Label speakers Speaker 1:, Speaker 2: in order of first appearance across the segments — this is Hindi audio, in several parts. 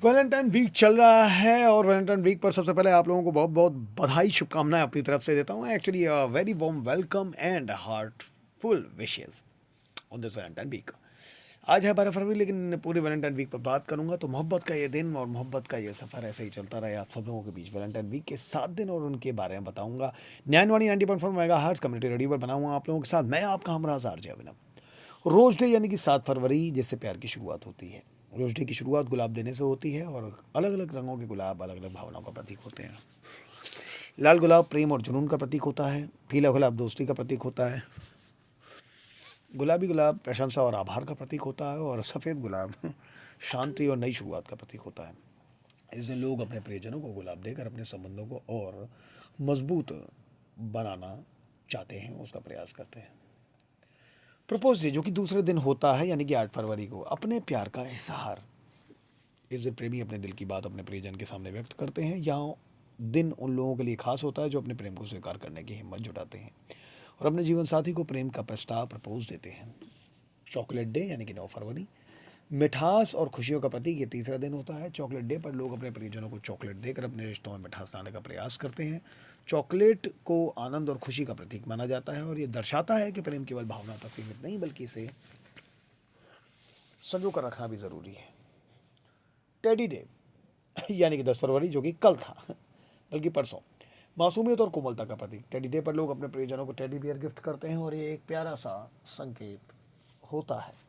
Speaker 1: वैलेंटाइन वीक चल रहा है और वैलेंटाइन वीक पर सबसे पहले आप लोगों को बहुत बहुत बधाई शुभकामनाएं अपनी तरफ से देता हूं। Actually very warm welcome and heartful wishes on this Valentine week. आज है 12 फरवरी, लेकिन पूरी वैलेंटाइन वीक पर बात करूंगा तो मोहब्बत का ये दिन और मोहब्बत का ये सफ़र ऐसे ही चलता रहे आप सब लोगों के बीच। वैलेंटाइन वीक के 7 दिन और उनके बारे में बताऊंगा। न्यायवाणी 90.4 मेगा हर्ट्ज कम्युनिटी रेडियो पर बनाऊंगा आप लोगों के साथ। मैं आपका हमराज आरजे अभिनव। रोज डे यानी कि 7 फरवरी जिससे प्यार की शुरुआत होती है। रोज डे की शुरुआत गुलाब देने से होती है और अलग अलग रंगों के गुलाब अलग अलग भावनाओं का प्रतीक होते हैं। लाल गुलाब प्रेम और जुनून का प्रतीक होता है। पीला गुलाब दोस्ती का प्रतीक होता है। गुलाबी गुलाब प्रशंसा और आभार का प्रतीक होता है और सफ़ेद गुलाब शांति और नई शुरुआत का प्रतीक होता है। इस दिन लोग अपने प्रियजनों को गुलाब देकर अपने संबंधों को और मजबूत बनाना चाहते हैं, उसका प्रयास करते हैं। प्रपोज डे जो कि दूसरे दिन होता है यानी कि 8 फरवरी को अपने प्यार का इजहार। इस दिन प्रेमी अपने दिल की बात अपने प्रियजन के सामने व्यक्त करते हैं। यहाँ दिन उन लोगों के लिए खास होता है जो अपने प्रेम को स्वीकार करने की हिम्मत जुटाते हैं और अपने जीवन साथी को प्रेम का प्रस्ताव प्रपोज देते हैं। चॉकलेट डे यानी कि 9 फरवरी मिठास और खुशियों का प्रतीक ये तीसरा दिन होता है। चॉकलेट डे पर लोग अपने प्रियजनों को चॉकलेट देकर अपने रिश्तों में मिठास लाने का प्रयास करते हैं। चॉकलेट को आनंद और खुशी का प्रतीक माना जाता है और ये दर्शाता है कि प्रेम केवल भावना तक सीमित नहीं बल्कि इसे संजो कर रखना भी ज़रूरी है। टेडी डे यानी कि 10 फरवरी जो कि कल था बल्कि परसों, मासूमियत और कोमलता का प्रतीक। टेडी डे पर लोग अपने प्रियजनों को टेडी बियर गिफ्ट करते हैं और ये एक प्यारा सा संकेत होता है।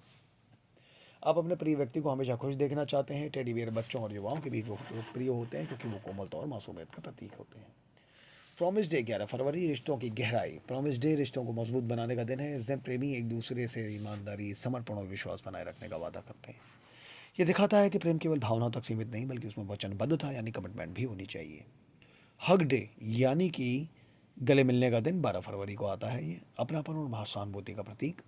Speaker 1: आप अपने प्रिय व्यक्ति को हमेशा खुश देखना चाहते हैं। टेडी बियर बच्चों और युवाओं के बीच प्रिय होते हैं क्योंकि वो कोमलता और मासूमियत का प्रतीक होते हैं। प्रॉमिस डे 11 फरवरी रिश्तों की गहराई। प्रॉमिस डे रिश्तों को मजबूत बनाने का दिन है। इस दिन प्रेमी एक दूसरे से ईमानदारी, समर्पण और विश्वास बनाए रखने का वादा करते हैं। ये दिखाता है कि प्रेम केवल भावनाओं तक सीमित नहीं बल्कि उसमें वचनबद्धता यानी कमिटमेंट भी होनी चाहिए। हग डे यानी कि गले मिलने का दिन 12 फरवरी को आता है। ये अपनापन और सहानुभूति का प्रतीक।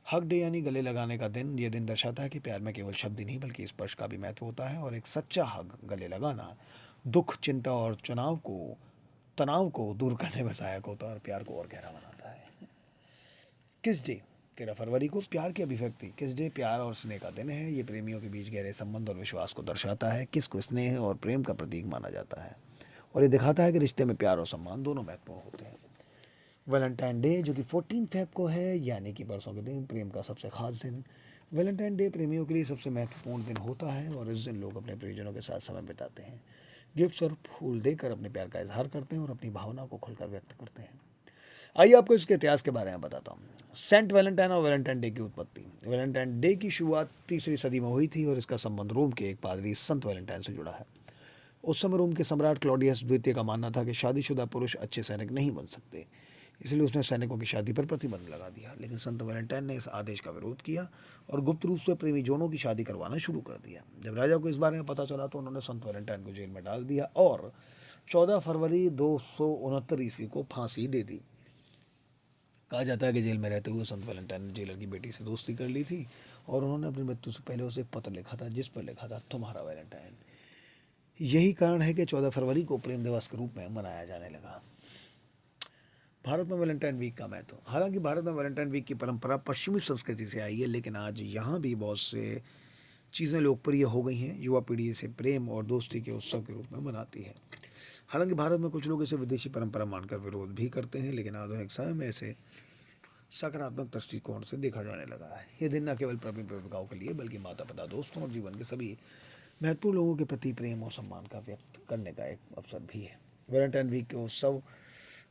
Speaker 1: हग डे यानी गले लगाने का दिन। ये दिन दर्शाता है कि प्यार में केवल शब्द ही नहीं बल्कि स्पर्श का भी महत्व होता है और एक सच्चा हग, गले लगाना, दुख, चिंता और तनाव को दूर करने में सहायक होता है और प्यार को और गहरा बनाता है। किस डे 13 फरवरी को प्यार की अभिव्यक्ति। किस डे प्यार और स्नेह का दिन है। ये प्रेमियों के बीच गहरे संबंध और विश्वास को दर्शाता है। किस को स्नेह और प्रेम का प्रतीक माना जाता है और ये दिखाता है कि रिश्ते में प्यार और सम्मान दोनों महत्वपूर्ण होते हैं। वैलेंटाइन डे जो कि 14 फेब को है यानी कि परसों के दिन, प्रेम का सबसे खास दिन। वैलेंटाइन डे प्रेमियों के लिए सबसे महत्वपूर्ण दिन होता है और इस दिन लोग अपने प्रियजनों के साथ समय बिताते हैं, गिफ्ट्स और फूल देकर अपने प्यार का इजहार करते हैं और अपनी भावना को खुलकर व्यक्त करते हैं। आइए आपको इसके इतिहास के बारे में बताता हूँ। सेंट वैलेंटाइन और वैलेंटाइन डे की उत्पत्ति। वैलेंटाइन डे की शुरुआत 3री सदी में हुई थी और इसका संबंध रोम के एक पादरी संत वैलेंटाइन से जुड़ा है। उस समय रोम के सम्राट क्लॉडियस द्वितीय का मानना था कि शादीशुदा पुरुष अच्छे सैनिक नहीं बन सकते, इसलिए उसने सैनिकों की शादी पर प्रतिबंध लगा दिया। लेकिन संत वैलेंटाइन ने इस आदेश का विरोध किया और गुप्त रूप से प्रेमी जोड़ों की शादी करवाना शुरू कर दिया। जब राजा को इस बारे में पता चला तो उन्होंने संत वैलेंटाइन को जेल में डाल दिया और 14 फरवरी 269 ईस्वी को फांसी दे दी। कहा जाता है कि जेल में रहते हुए संत वैलेंटाइन ने जेलर की बेटी से दोस्ती कर ली थी और उन्होंने अपनी मृत्यु से पहले उसे एक पत्र लिखा था जिस पर लिखा था, तुम्हारा वैलेंटाइन। यही कारण है कि 14 फरवरी को प्रेम दिवस के रूप में मनाया जाने लगा। भारत में वैलेंटाइन वीक का महत्व। हालांकि भारत में वैलेंटाइन वीक की परंपरा पश्चिमी संस्कृति से आई है, लेकिन आज यहाँ भी बहुत से चीज़ें लोकप्रिय हो गई हैं। युवा पीढ़ी इसे प्रेम और दोस्ती के उत्सव के रूप में मनाती है। हालांकि भारत में कुछ लोग इसे विदेशी परंपरा मानकर विरोध भी करते हैं, लेकिन आधुनिक समय में इसे सकारात्मक दृष्टिकोण से देखा जाने लगा है। ये दिन न केवल प्रेमी प्रेमिकाओं के लिए बल्कि माता पिता, दोस्तों और जीवन के सभी महत्वपूर्ण लोगों के प्रति प्रेम और सम्मान का व्यक्त करने का एक अवसर भी है। वैलेंटाइन वीक के उत्सव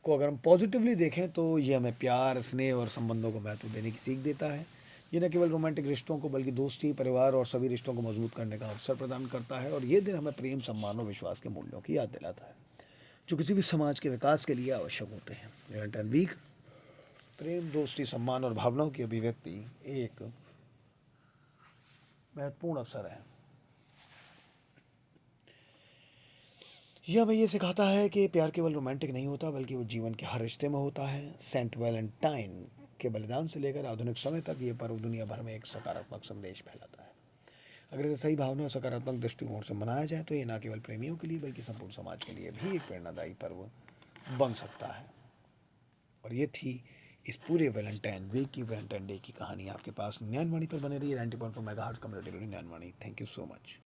Speaker 1: को अगर हम पॉजिटिवली देखें तो ये हमें प्यार, स्नेह और संबंधों को महत्व देने की सीख देता है। ये न केवल रोमांटिक रिश्तों को बल्कि दोस्ती, परिवार और सभी रिश्तों को मजबूत करने का अवसर प्रदान करता है और ये दिन हमें प्रेम, सम्मान और विश्वास के मूल्यों की याद दिलाता है जो किसी भी समाज के विकास के लिए आवश्यक होते हैं। वैलेंटाइन वीक प्रेम, दोस्ती, सम्मान और भावनाओं की अभिव्यक्ति एक महत्वपूर्ण अवसर है। यह हमें ये सिखाता है कि प्यार केवल रोमांटिक नहीं होता बल्कि वो जीवन के हर रिश्ते में होता है। सेंट वैलेंटाइन के बलिदान से लेकर आधुनिक समय तक ये पर्व दुनिया भर में एक सकारात्मक संदेश फैलाता है। अगर इसे सही भावना और सकारात्मक दृष्टिकोण से मनाया जाए तो ये न केवल प्रेमियों के लिए बल्कि संपूर्ण समाज के लिए भी एक प्रेरणादायी पर्व बन सकता है। और ये थी इस पूरे वैलेंटाइन वीक की, वैलेंटाइन डे की कहानी। आपके पास ज्ञानवाणी पर बने रही 90.4 megahertz community radio Gyanvani. Thank you so much.